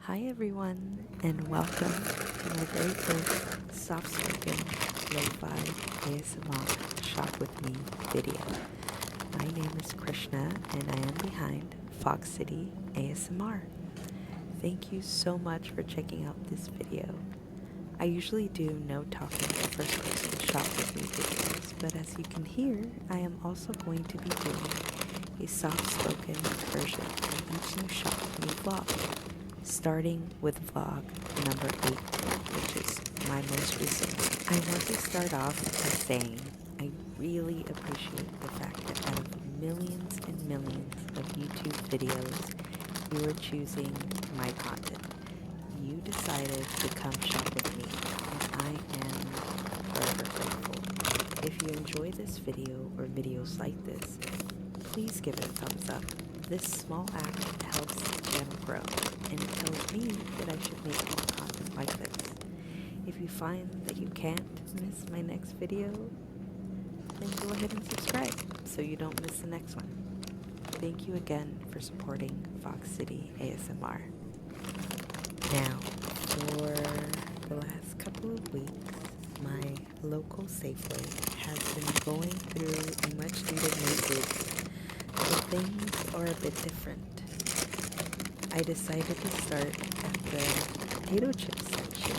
Hi everyone, and welcome to my very first soft-spoken Lofi ASMR Shop With Me video. My name is Krishna, and I am behind Fox City ASMR. Thank you so much for checking out this video. I usually do no talking first-person Shop With Me videos, but as you can hear, I am also going to be doing a soft-spoken version of each new Shop With Me vlog. Starting with vlog number 8, which is my most recent. I want to start off by saying I really appreciate the fact that out of millions and millions of YouTube videos, you are choosing my content. You decided to come shop with me, and I am forever grateful. If you enjoy this video or videos like this, please give it a thumbs up. This small act helps the channel grow, and it tells me that I should make more content like this. If you find that you can't miss my next video, then go ahead and subscribe so you don't miss the next one. Thank you again for supporting Fox City ASMR. Now, for the last couple of weeks, my local Safeway has been going through a much needed makeover. So things are a bit different. I decided to start at the potato chip section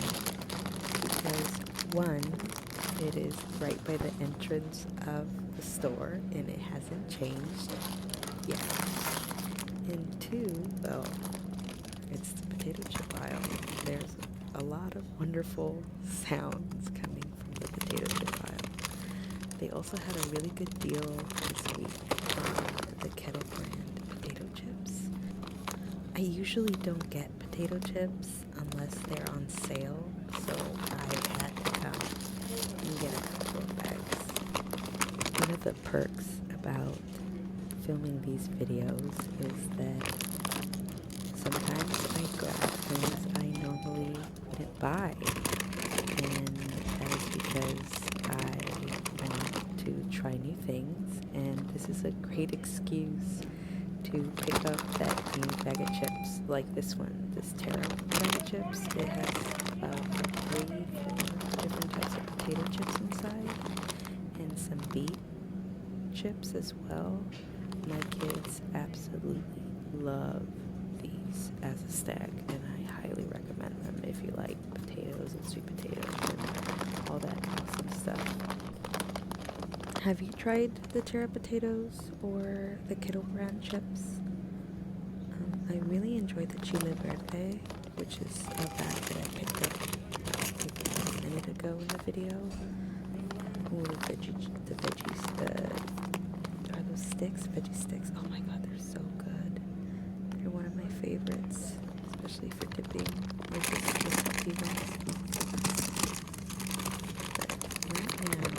because one, it is right by the entrance of the store and it hasn't changed yet. And two, well, it's the potato chip aisle. There's a lot of wonderful sounds coming from the potato chip aisle. They also had a really good deal this week on the Kettle brand potato chips. I usually don't get potato chips unless they're on sale, so I had to come and get a couple of bags. One of the perks about filming these videos is that sometimes I grab things I normally wouldn't buy, and that is because I want to try new things, and this is a great excuse to pick up that new bag of chips, like this one, this Terra bag of chips. It has about 3-4 different types of potato chips inside, and some beet chips as well. My kids absolutely love these as a snack, and I highly recommend them if you like potatoes and sweet potatoes and all that awesome stuff. Have you tried the Terra potatoes or the Kettle brand chips? I really enjoyed the Chile Verde, which is a bag that I picked up like a minute ago in the video. Ooh, the veggies, are those sticks? Veggie sticks. Oh my god, they're so good. They're one of my favorites, especially for dipping like the salty ones. But right now,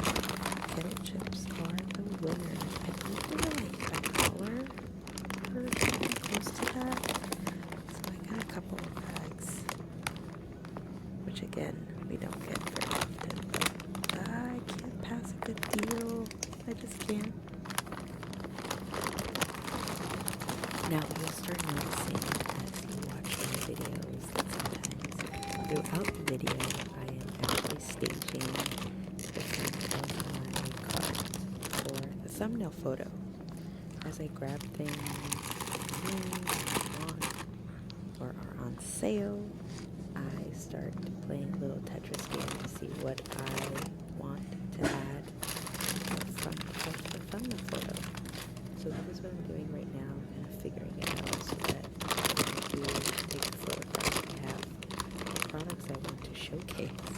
kettle chips are the winner. I believe they were like $1 or something close to that. So I got a couple of bags, which again, we don't get very often. But I can't pass a good deal. I just can't. Now you'll start noticing as you watch my videos that sometimes throughout the video I am actually staging the front of my card for the thumbnail photo. As I grab things or are on sale, I start playing a little Tetris game to see what I want to add to the front of the thumbnail photo. So that is what I'm doing right now, kind of figuring it out so that when I do take a photograph, I have the products I want to showcase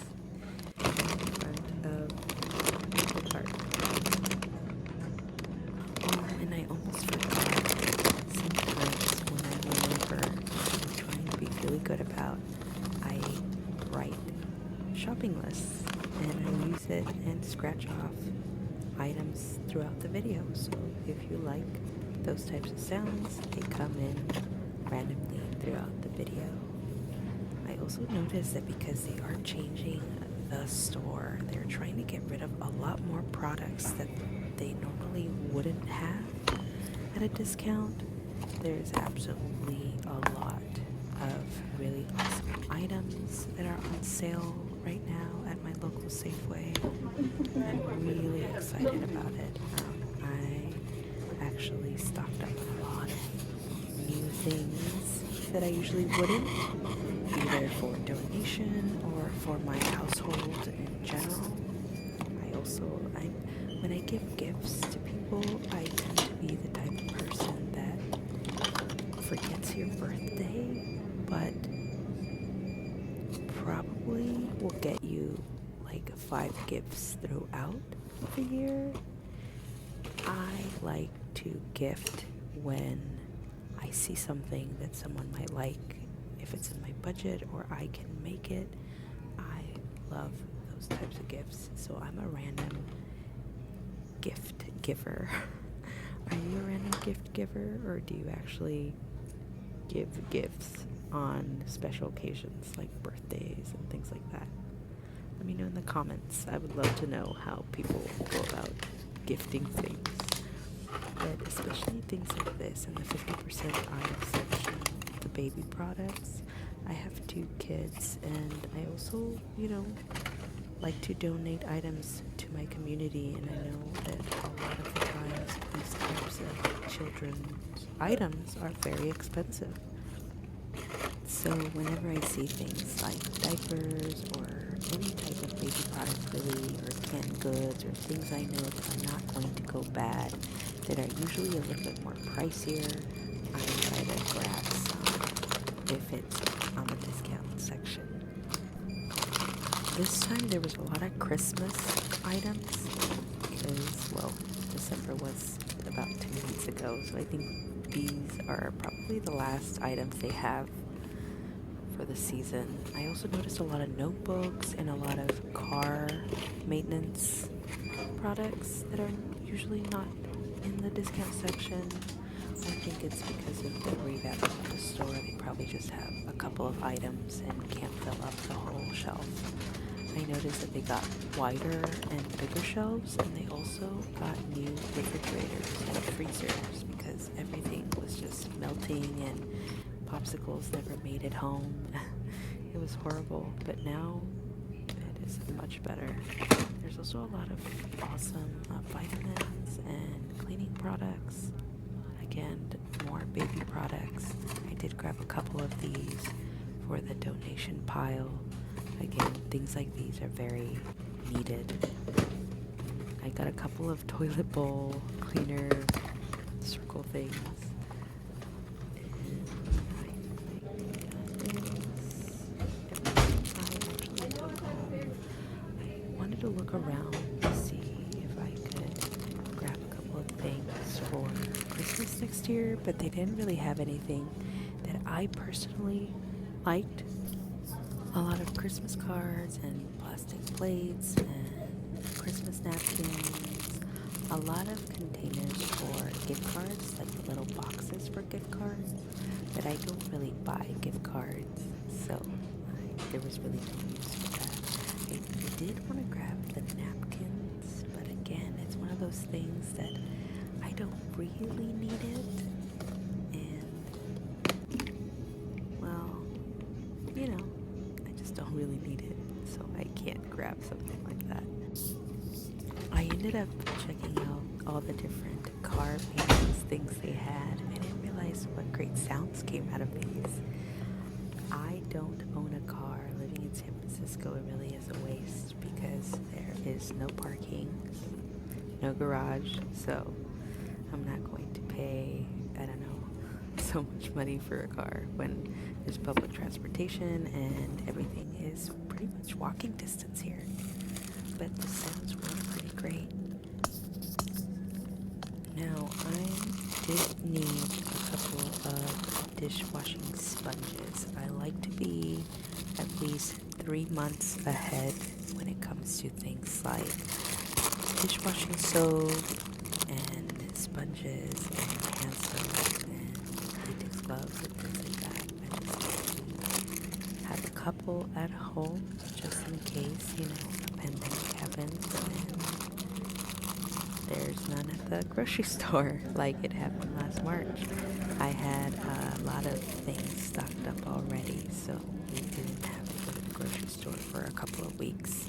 in front of the cart. And I almost forgot, sometimes when I remember I'm trying to be really good about, I write shopping lists and I use it and scratch off items throughout the video. So if you like those types of sounds, they come in randomly throughout the video. I also noticed that because they are changing the store, they're trying to get rid of a lot more products that they normally wouldn't have at a discount. There's absolutely a lot of really sale right now at my local Safeway. I'm really excited about it. I actually stocked up a lot of new things that I usually wouldn't, either for donation or for my household in general. When I give gifts to people, I tend to be the type of person that forgets your birthday, but probably will get you like 5 gifts throughout the year. I like to gift when I see something that someone might like, if it's in my budget or I can make it. I love those types of gifts, so I'm a random gift giver. Are you a random gift giver, or do you actually give gifts on special occasions like birthdays and things like that? Let me know in the comments. I would love to know how people go about gifting things, but especially things like this in the 50% item section, the baby products. I have 2 kids, and I also, like to donate items to my community, and I know that a lot of the times these types of children's items are very expensive. So whenever I see things like diapers or any type of baby product really, or canned goods, or things I know that are not going to go bad, that are usually a little bit more pricier, I try to grab some if it's on the discount section. This time there was a lot of Christmas items because, well, December was about 2 weeks ago, so I think these are probably the last items they have for the season. I also noticed a lot of notebooks and a lot of car maintenance products that are usually not in the discount section. I think it's because of the revamp of the store. They probably just have a couple of items and can't fill up the whole shelf. I noticed that they got wider and bigger shelves, and they also got new refrigerators and freezers because everything was just melting and popsicles never made it home. It was horrible, but now it is much better. There's also a lot of awesome vitamins and cleaning products. Again, more baby products. I did grab a couple of these for the donation pile. Again, things like these are very needed. I got a couple of toilet bowl cleaner circle things. I wanted to look around to see if I could grab a couple of things for Christmas next year, but they didn't really have anything that I personally liked. A lot of Christmas cards and plastic plates and Christmas napkins. A lot of containers for gift cards, like the little boxes for gift cards. But I don't really buy gift cards, so there was really no use for that. I did want to grab the napkins, but again, it's one of those things that I don't really need it. And, well, don't really need it, so I can't grab something like that. I ended up checking out all the different car maintenance things they had. I didn't realize what great sounds came out of these. I don't own a car. Living in San Francisco, it really is a waste because there is no parking, no garage, so I'm not going to pay, so much money for a car when there's public transportation and everything is pretty much walking distance here. But the sounds were pretty great. Now, I did need a couple of dishwashing sponges. I like to be at least 3 months ahead when it comes to things like dishwashing soap and sponges and hand soap and latex gloves and things like that. I just have a couple at home just in case, a pandemic happens and there's none at the grocery store like it happened last March. I had a lot of things stocked up already, so we didn't have to go to the grocery store store for a couple of weeks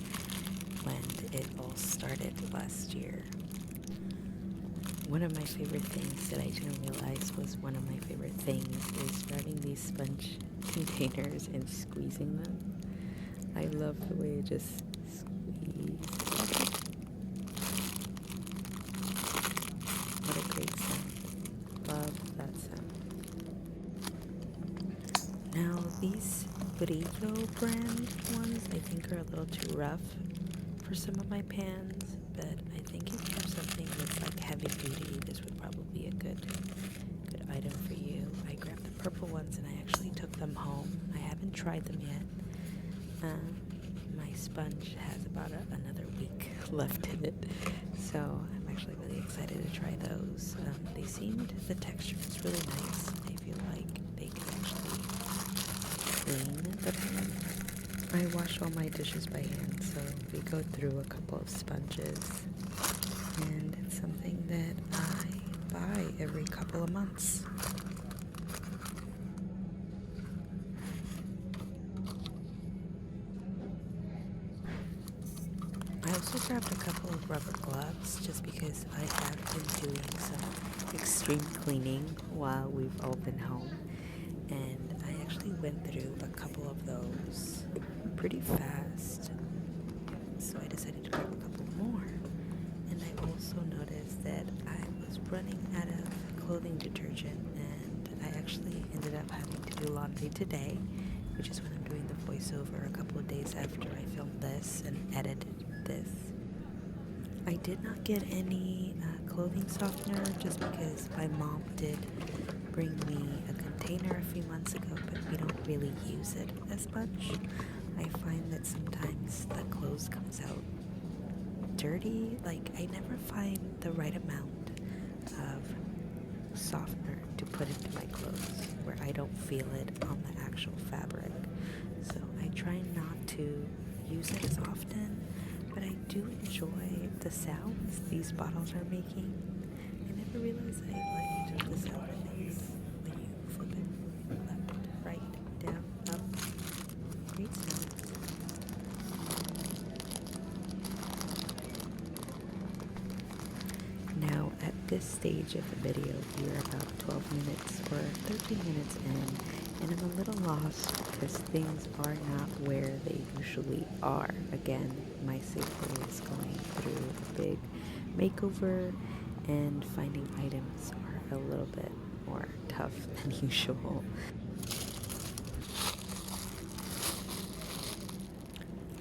when it all started last year. One of my favorite things that I didn't realize was one of my favorite things is grabbing these sponge containers and squeezing them. I love the way it just squeezes. What a great sound. Love that sound. Now these Brillo brand ones I think are a little too rough for some of my pans, but I think if you have something that's like heavy duty, this would probably be a good item for you. I grabbed the purple ones and I actually took them home. I haven't tried them yet. My sponge has about another week left in it, so I'm actually really excited to try those. The texture is really nice. I feel like they can actually clean the pan. I wash all my dishes by hand, so we go through a couple of sponges, and it's something that I buy every couple of months. I also grabbed a couple of rubber gloves just because I have been doing some extreme cleaning while we've all been home, and I actually went through a couple of those pretty fast, so I decided to grab a couple more. And I also noticed that I was running out of clothing detergent, and I actually ended up having to do laundry today, which is when I'm doing the voiceover a couple of days after I filmed this and edited this. I did not get any clothing softener just because my mom did bring me a container a few months ago, but we don't really use it as much. I find that sometimes the clothes comes out dirty. Like, I never find the right amount of softener to put into my clothes where I don't feel it on the actual fabric. So I try not to use it as often, but I do enjoy the sounds these bottles are making. I never realized I liked the sound it makes when you flip it left, right, down, up. Great sound. Now, at this stage of the video, we are about 12 minutes or 13 minutes in, and I'm a little lost because things are not where they usually are. Again, my Safeway is going through a big makeover, and finding items are a little bit more tough than usual.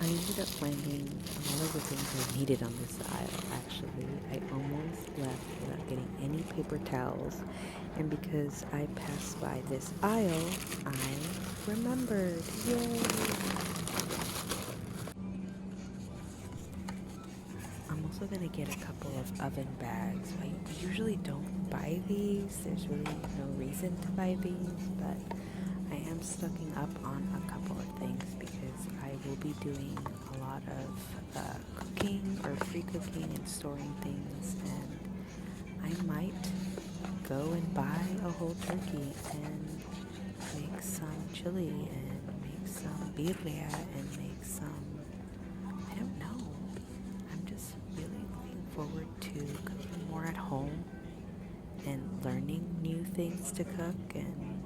I ended up finding a lot of the things I needed on this aisle, actually. I almost left without getting any paper towels, and because I passed by this aisle, I remembered. Yay! I'm also going to get a couple of oven bags. I usually don't buy these. There's really no reason to buy these, but I am stocking up on a couple of things because I will be doing a lot of cooking or pre-cooking and storing things, and I might go and buy a whole turkey and make some chili and make some birria and make some, I don't know. I'm just really looking forward to cooking more at home and learning new things to cook and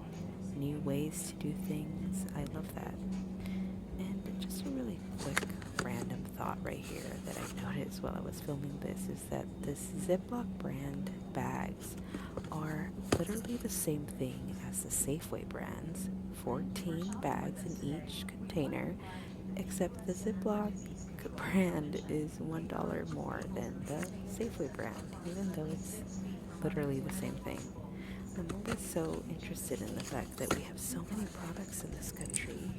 new ways to do things. I love that. And just a really quick random thought right here that I noticed while I was filming this is that this Ziploc brand bags are literally the same thing as the Safeway brands. 14 bags in each container, except the Ziploc brand is $1 more than the Safeway brand, even though it's literally the same thing. I'm always so interested in the fact that we have so many products in this country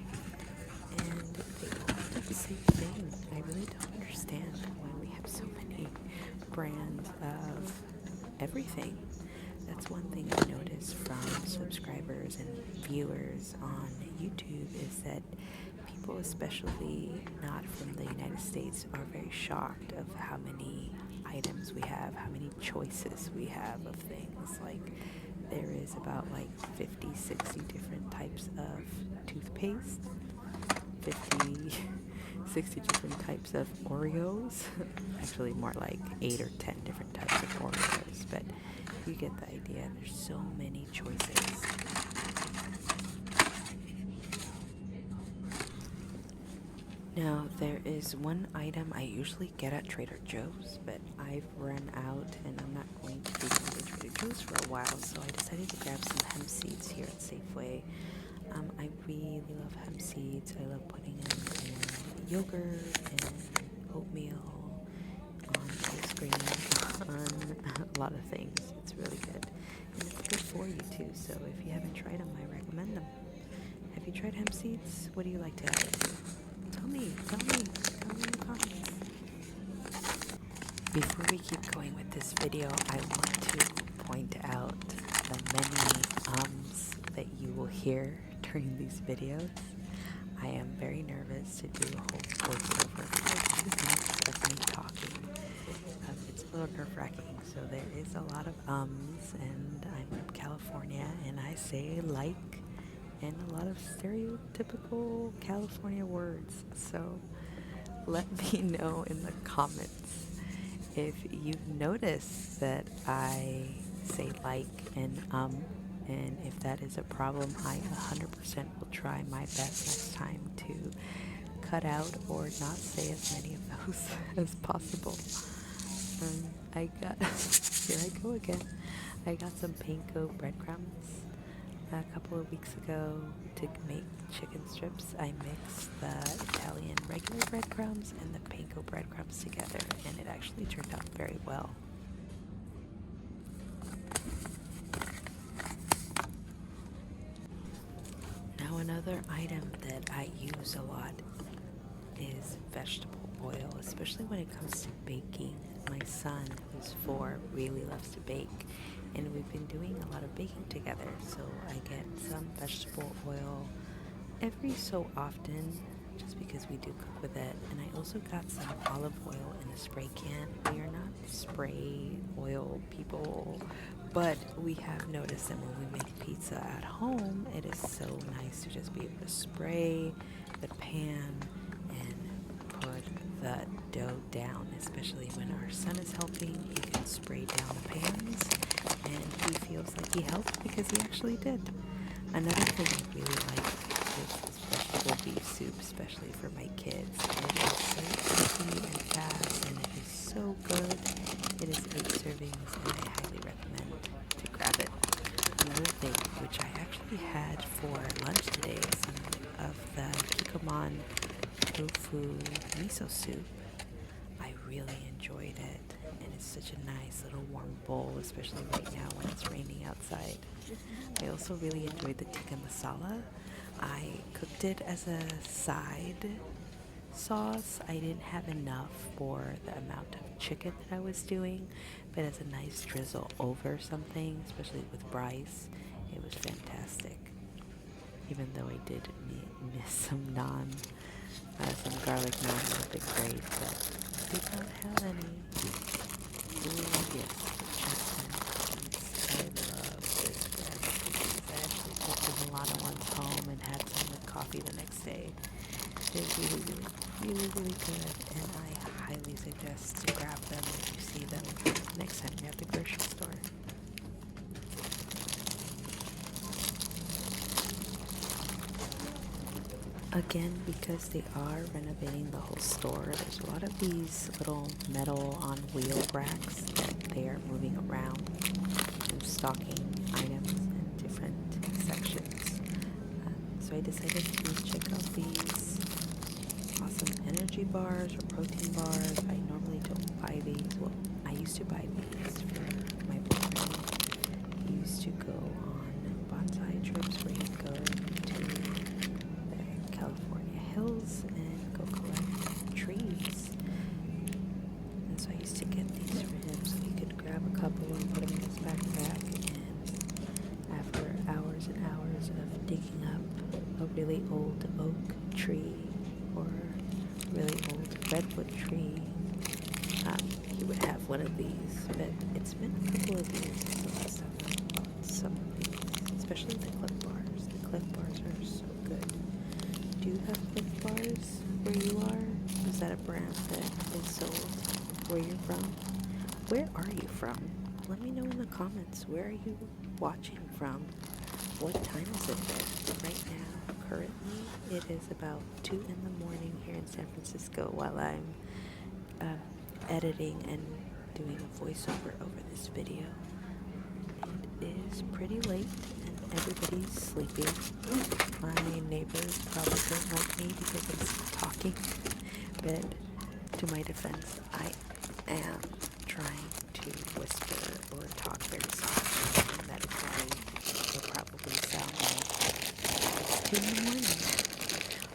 and they all do the same thing. I really don't understand why we have so many brands of everything. That's one thing I noticed from subscribers and viewers on YouTube is that people, especially not from the United States, are very shocked of how many items we have, how many choices we have of things. Like, there is about like 50, 60 different types of toothpaste, 50 60 different types of Oreos. Actually, more like 8 or 10 different types of Oreos, but you get the idea. There's so many choices. Now, there is one item I usually get at Trader Joe's, but I've run out and I'm not going to be going to Trader Joe's for a while, so I decided to grab some hemp seeds here at Safeway. I really love hemp seeds. I love putting them in yogurt and oatmeal, on ice cream, on a lot of things. It's really good. And it's good for you too, so if you haven't tried them, I recommend them. Have you tried hemp seeds? What do you like to add? Tell me in the comments. Before we keep going with this video, I want to point out the many ums that you will hear during these videos. I am very nervous to do a whole voiceover for 2 minutes of me talking. It's a little nerve-wracking, so there is a lot of ums, and I'm from California, and I say like and a lot of stereotypical California words. So let me know in the comments if you've noticed that I say like and if that is a problem. I 100% will try my best next time to cut out or not say as many of those as possible. I got, here I go again, I got some panko breadcrumbs a couple of weeks ago to make chicken strips. I mixed the Italian regular breadcrumbs and the panko breadcrumbs together, and it actually turned out very well. Now, another item that I use a lot is vegetable oil, especially when it comes to baking. My son, who's 4, really loves to bake, and we've been doing a lot of baking together, so I get some vegetable oil every so often just because we do cook with it. And I also got some olive oil in a spray can. We are not spray oil people, but we have noticed that when we make pizza at home, it is so nice to just be able to spray the pan and put the dough down, especially when our son is helping. He can spray down the pans, and he feels like he helped because he actually did. Another thing I really like is this vegetable beef soup, especially for my kids. It is so easy and fast, and it is so good. It is 8 servings, and I highly recommend to grab it. Another thing, which I actually had for lunch today, is some of the kikkoman tofu miso soup. I really enjoyed it, and it's such a nice little warm bowl, especially right now when it's raining outside. I also really enjoyed the tikka masala. I cooked it as a side sauce. I didn't have enough for the amount of chicken that I was doing, but as a nice drizzle over something, especially with rice, it was fantastic. Even though I did miss some naan, some garlic naan would have been great, but I did not have any. Ooh, yes, the chestnuts. I love this bread. I actually took the Milano ones home and had some with coffee the next day. It's really good, and I highly suggest to grab them if you see them next time you're at the grocery store. Again, because they are renovating the whole store, there's a lot of these little metal on wheel racks that they are moving around and stocking items in different sections. So I decided to check out these awesome energy bars or protein bars. I normally don't buy these. Well, I used to buy these for my boyfriend. He used to go on bonsai trips where he'd go to the California hills and go collect trees. And so I used to get these for him so he could grab a couple and put them in his backpack. And after hours and hours of digging up a really old oak tree or really old redwood tree, he would have one of these. But it's been a couple of years since the last time I bought some of these, especially the Cliff Bars. The Cliff Bars are so good. Do you have Cliff bars where you are? Is that a brand that is sold where you're from? Where are you from? Let me know in the comments. Where are you watching from? What time is it there? Right now, currently, it is about 2 in the morning here in San Francisco while I'm editing and doing a voiceover over this video. It is pretty late and everybody's sleeping. My neighbors probably don't like me because I'm still talking, but to my defense, I am trying to whisper or talk very softly, and that is why it probably sound like it's 2 in the morning.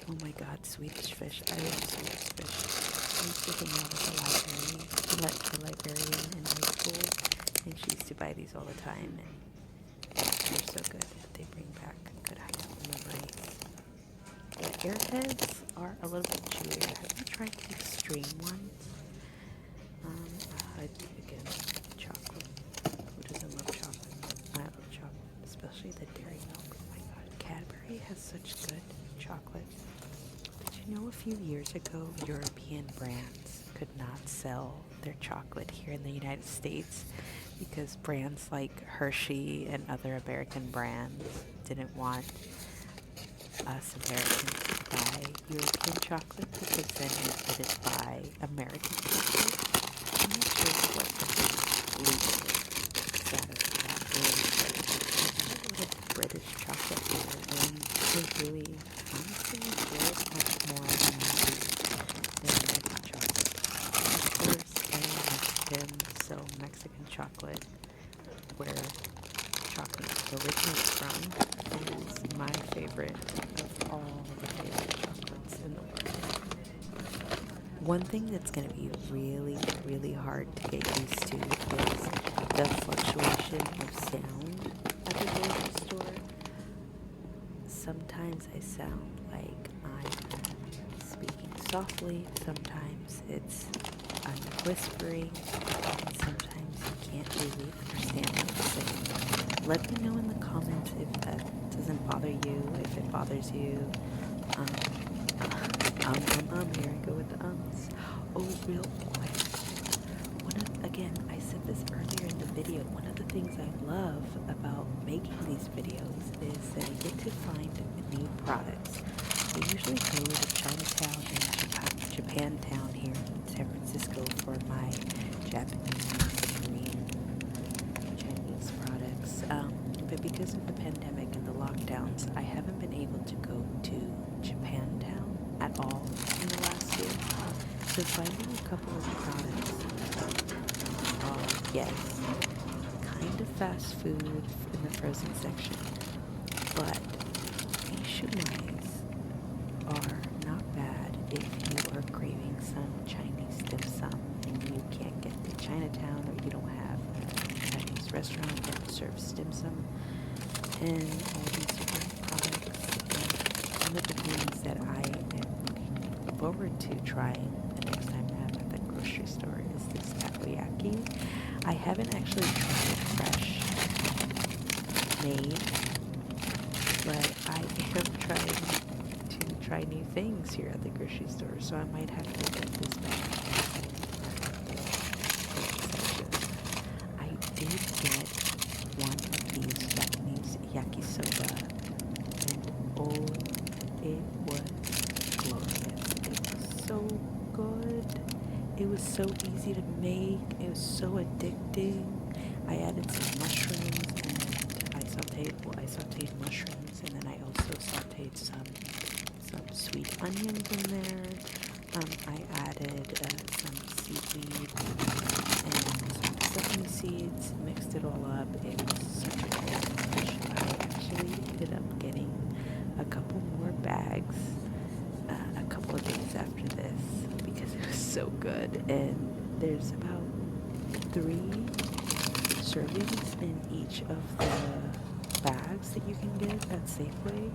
Oh my god, Swedish fish. I love Swedish fish. I used to hang out at the librarian in high school, and she used to buy these all the time, and they're so good. They bring back good hideout memories. The airheads are a little bit chewier. Have you tried the extreme ones? Again, chocolate. Who doesn't love chocolate? I love chocolate, especially the dairy milk. Oh my god, Cadbury has such good chocolate. Did you know a few years ago, European brands could not sell their chocolate here in the United States because brands like Hershey and other American brands didn't want us Americans to buy European chocolate because then we couldn't buy American chocolate. I'm not sure what the legal status of that is. With British chocolate here, and they really honestly enjoy it much more than American chocolate. Of course, I am Mexican, so Mexican chocolate, where chocolate originates from, is my favorite of all the favorite chocolates in the world. One thing that's going to be really, really hard to get used to is the fluctuation of sound at the grocery store. Sometimes I sound like I'm speaking softly, sometimes I'm whispering, and sometimes you can't really understand what I'm saying. Let me know in the comments if that doesn't bother you, if it bothers you. Here I go with the ums. Oh, real quick. Again, I said this earlier in the video, one of the things I love about making these videos is that I get to find new products. I usually go to Chinatown and Japantown here in San Francisco for my Japanese and Korean Chinese products. But because of the pandemic and the lockdowns, I haven't been able to go to Japantown at all in the last year. So finding a couple of products are, yes, kind of fast food in the frozen section, but these shumais are not bad if you are craving some Chinese dim sum and you can't get to Chinatown or you don't have a Chinese restaurant that serves dim sum and all these different products. And one of the things that I am looking forward to trying the next time I'm at the grocery store is this takoyaki. I haven't actually tried it fresh made, but I am trying to try new things here at the grocery store, so I might have to get this back. I did get one of these Japanese yakisoba, and oh, it was glorious. It was so good. It was so easy to make. It was so addicting. I added some mushrooms and I sauteed mushrooms, and then I also sauteed some sweet onions in there. I added some seaweed and some sesame seeds, mixed it all up. It was such a good dish. I actually ended up getting a couple more bags a couple of days after this because it was so good. And there's about 3 servings in each of the bags that you can get at Safeway.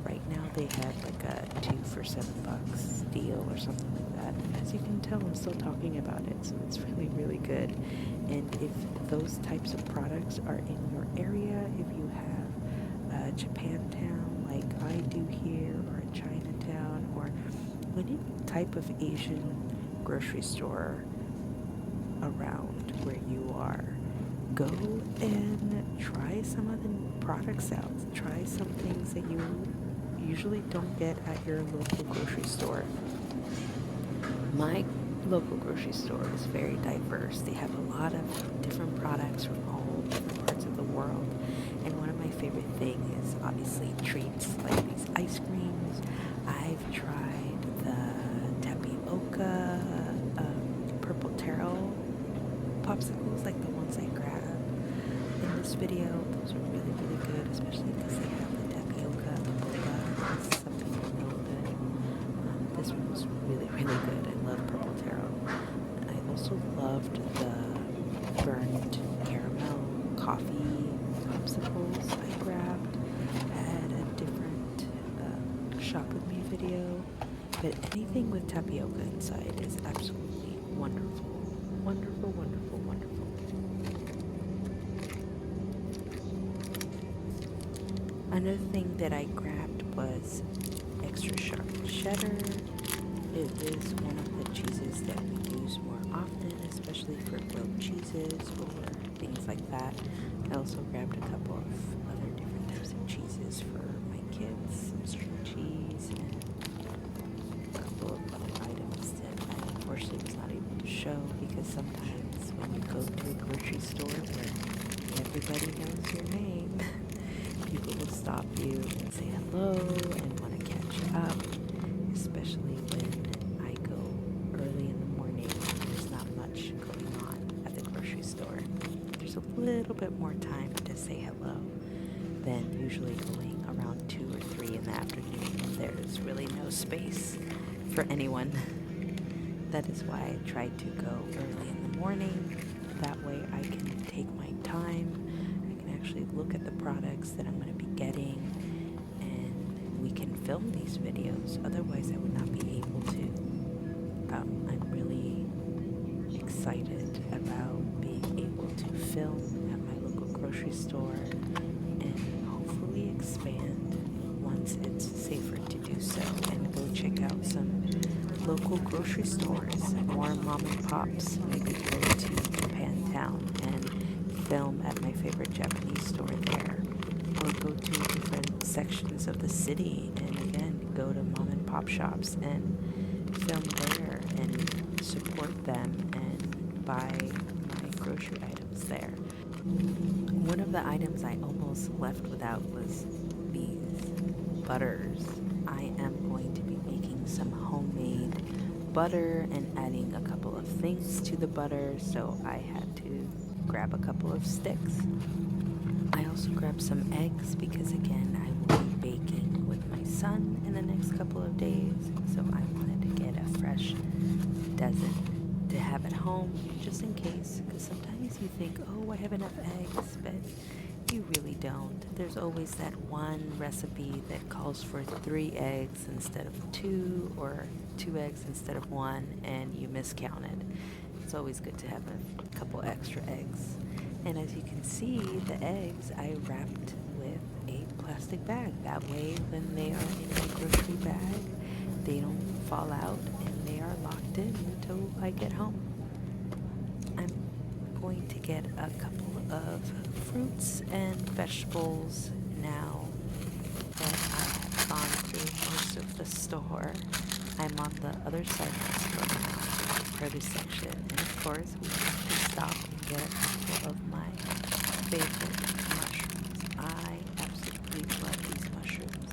Right now they have like a 2 for $7 deal or something like that. And as you can tell, I'm still talking about it, so it's really, really good. And if those types of products are in your area, if you have Japantown like I do here, or a Chinatown, or any type of Asian grocery store around where you are, go and try some of the products out. Try some things that you usually don't get at your local grocery store. My local grocery store is very diverse. They have a lot of different products from all different parts of the world. And one of my favorite things is obviously treats like these ice creams. I've tried the tapioca, purple taro popsicles, like the ones I grabbed in this video. Those are really, really good, especially because they have the tapioca, the boba, as some people know that. This one was really, really good. I love purple taro. I also loved the burnt caramel coffee popsicles I grabbed at a different Shop With Me video. But anything with tapioca inside is absolutely wonderful. Wonderful, wonderful, wonderful. Another thing that I grabbed was extra sharp cheddar. It is one of the cheeses that we use more often, especially for grilled cheeses or things like that. I also grabbed a couple of other different types of cheeses for my kids, some string cheese, and a couple of other items that I unfortunately was not able to show, because sometimes when you go to a grocery store where everybody knows your name, people will stop you and say hello and want to catch up, especially when I go early in the morning and there's not much going on at the grocery store. There's a little bit more time to say hello than usually going around 2 or 3 in the afternoon when there's really no space for anyone. That is why I try to go early in the morning. That way I can take my time. I can actually look at the products that I'm going to be getting, and we can film these videos. Otherwise I would not be able to. I'm really excited about being able to film at my local grocery store and hopefully expand once it's safer to do so, and go check out some local grocery stores, more mom and pops. Maybe go to Japantown and film at my favorite Japanese store there, or go to different sections of the city and again go to mom and pop shops and film there and support them and buy my grocery items there. One of the items I almost left without was these butters. I am going to be making some homemade butter and adding a couple of things to the butter, so I had to grab a couple of sticks. I also grabbed some eggs because again I will be baking with my son in the next couple of days, so I wanted to get a fresh dozen to have at home just in case, because sometimes you think, oh, I have enough eggs, but you really don't. There's always that one recipe that calls for 3 eggs instead of 2, or 2 eggs instead of 1, and you miscounted. It's always good to have a couple extra eggs. And as you can see, the eggs I wrapped with a plastic bag. That way, when they are in a grocery bag, they don't fall out and they are locked in until I get home. I'm going to get a couple of fruits and vegetables now that I have gone through most of the store. I'm on the other side of the store now, the produce section, and of course we have to stop and get a couple of my favorite mushrooms. I absolutely love these mushrooms.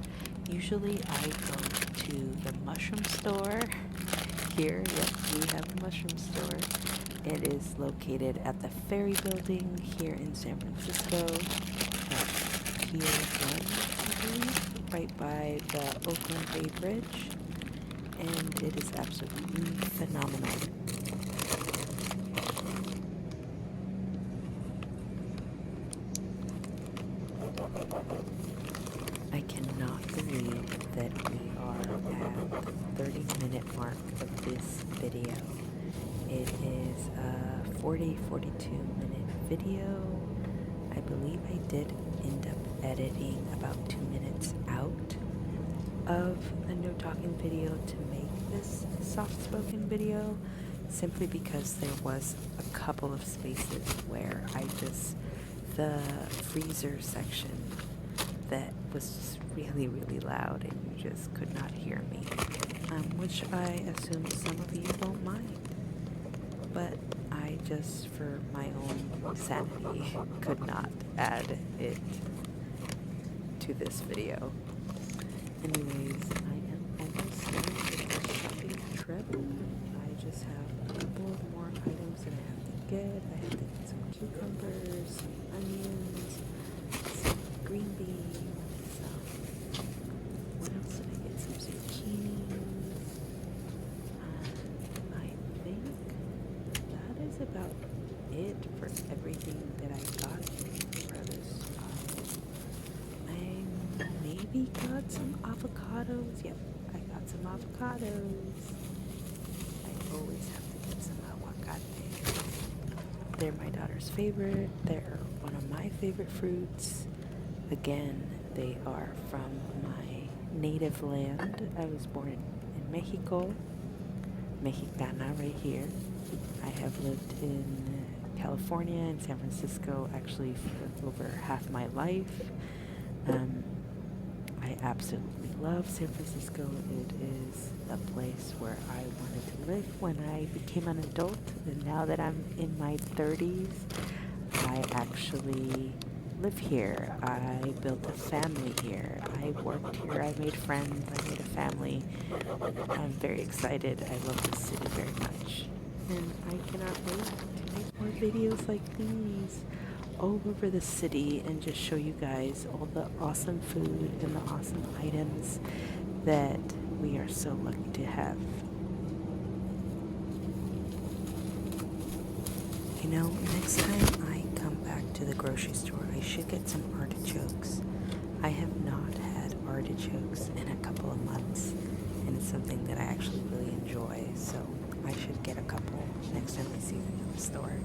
Usually I go to the mushroom store here. Yep, we have the mushroom store. It is located at the Ferry Building here in San Francisco. Pier 1, I believe, right by the Oakland Bay Bridge. And it is absolutely phenomenal. I cannot believe that we are at the 30-minute mark of this video. It is a 42-minute video. I believe I did end up editing about 2 minutes out of a no talking video to make this soft spoken video, simply because there was a couple of spaces where the freezer section that was just really, really loud and you just could not hear me, which I assume some of you won't mind. But I just, for my own sanity, could not add it to this video. Anyways, I am almost done with the shopping trip. I just have a couple of more items that I have to get. I have to get some cucumbers, some onions, some green beans, what else did I get? Some zucchini. I think that is about it for everything that I got for this. I maybe got some avocados. Yep, I got some avocados. I always have to get some avocados. They're my daughter's favorite. They're one of my favorite fruits. Again, they are from my native land. I was born in Mexico, Mexicana right here. I have lived in California and San Francisco actually for over half my life. I absolutely love San Francisco. It is a place where I wanted to live when I became an adult, and now that I'm in my 30s, I actually live here. I built a family here. I worked here. I made friends. I made a family. I'm very excited. I love this city very much. And I cannot wait to make more videos like these all over the city and just show you guys all the awesome food and the awesome items that we are so lucky to have. You know, next time I come back to the grocery store, I should get some artichokes. I have not had artichokes in a couple of months, and it's something that I actually really enjoy, so I should get a couple next time I see them in the store.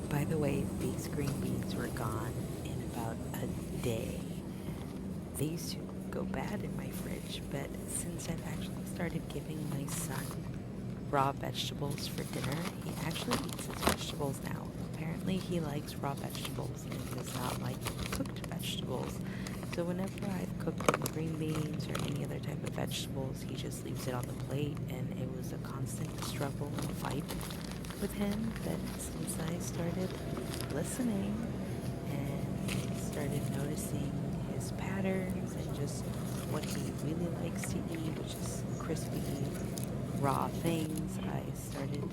By the way, these green beans were gone in about a day. They used to go bad in my fridge, but since I've actually started giving my son raw vegetables for dinner, he actually eats his vegetables now. Apparently he likes raw vegetables and does not like cooked vegetables. So whenever I've cooked him green beans or any other type of vegetables, he just leaves it on the plate, and it was a constant struggle and fight with him. But since I started listening and started noticing his patterns and just what he really likes to eat, which is crispy, raw things, I started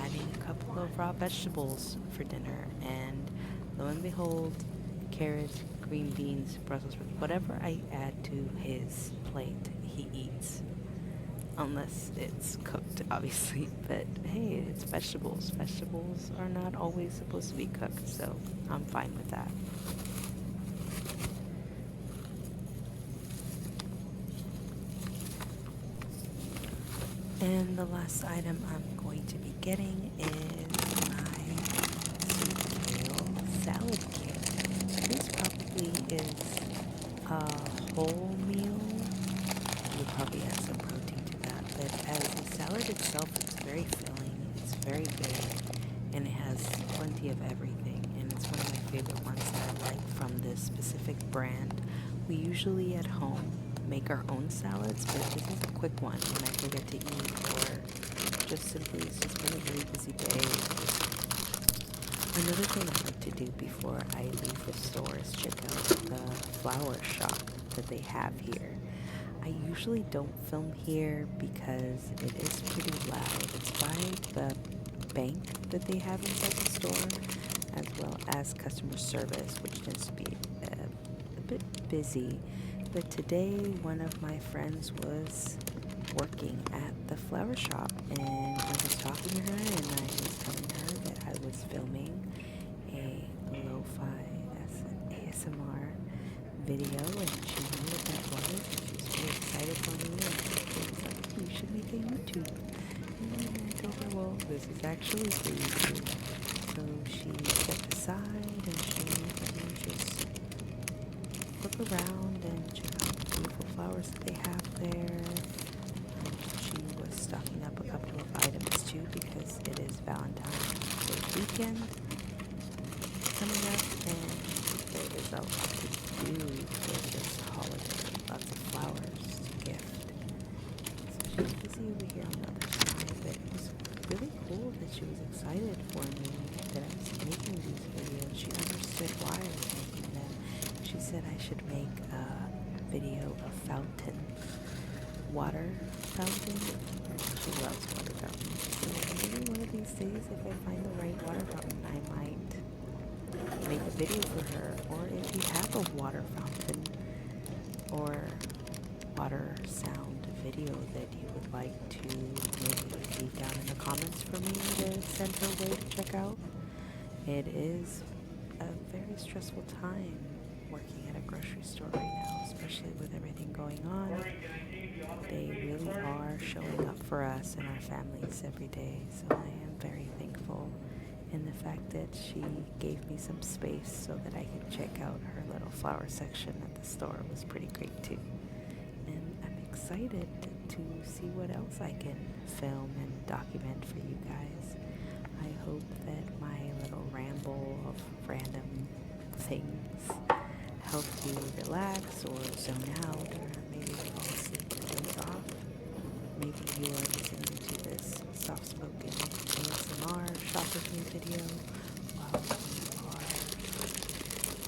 adding a couple of raw vegetables for dinner, and lo and behold, carrots, green beans, Brussels sprouts, whatever I add to his plate, he eats. Unless it's cooked, obviously, but hey, it's vegetables. Vegetables are not always supposed to be cooked, so I'm fine with that. And the last item I'm going to be getting is my sweet kale salad kit. This probably is a whole meal. You'll probably add some protein to that, but as a salad itself, it's very filling, it's very big, and it has plenty of everything, and it's one of my favorite ones that I like from this specific brand. We usually at home make our own salads, but this is a quick one when I forget to eat, or just simply it's just been a really busy day. Another thing I like to do before I leave the store is check out the flower shop that they have here. I usually don't film here because it is pretty loud. It's by the bank that they have inside the store, as well as customer service, which tends to be a bit busy. But today, one of my friends was working at the flower shop, and I was talking to her, and I was telling her that I was filming a Lofi ASMR video, and she knew what that was, and she was really excited for me, and she was like, you should make a YouTube. And I told her, well, this is actually for YouTube. So she stepped aside, and she let me just look around and check flowers that they have there. She was stocking up a couple of items too because it is Valentine's Day weekend coming up, and there is a lot to do for this holiday. Lots of flowers to gift. So she's busy over here on the other side, but it was really cool that she was excited for me that I was making these videos. She understood why I was making them. She said I should make a video of water fountain. She loves water fountains. So maybe one of these days, if I find the right water fountain, I might make a video for her. Or if you have a water fountain or water sound video that you would like to maybe leave down in the comments for me to send her way to check out. It is a very stressful time working at a grocery store right now, especially with everything going on. They really are showing up for us and our families every day, so I am very thankful. And the fact that she gave me some space so that I could check out her little flower section at the store was pretty great too. And I'm excited to see what else I can film and document for you guys. I hope that my little ramble of random things help you relax or zone out, or maybe fall asleep or doze off. Maybe you are listening to this soft-spoken ASMR shop with me video while you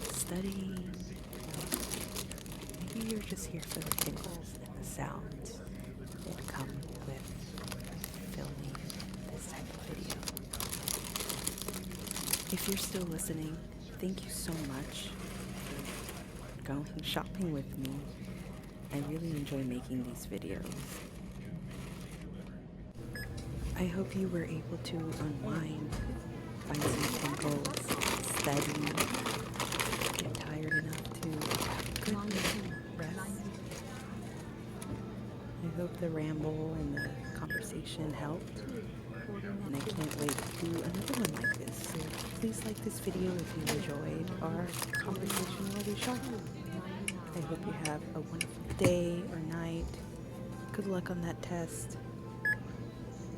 are studying. Maybe you're just here for the tingles and the sounds that come with filming this type of video. If you're still listening, thank you so much for going shopping with me. I really enjoy making these videos. I hope you were able to unwind, find some tingles, study, get tired enough to have a good rest. I hope the ramble and the conversation helped, and I can't wait to do another one like this. So please like this video if you enjoyed our conversation while we shop. I hope you have a wonderful day or night. Good luck on that test.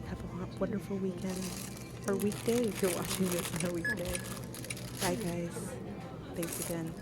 Have a wonderful weekend, or weekday if you're watching this on a weekday. Bye guys. Thanks again.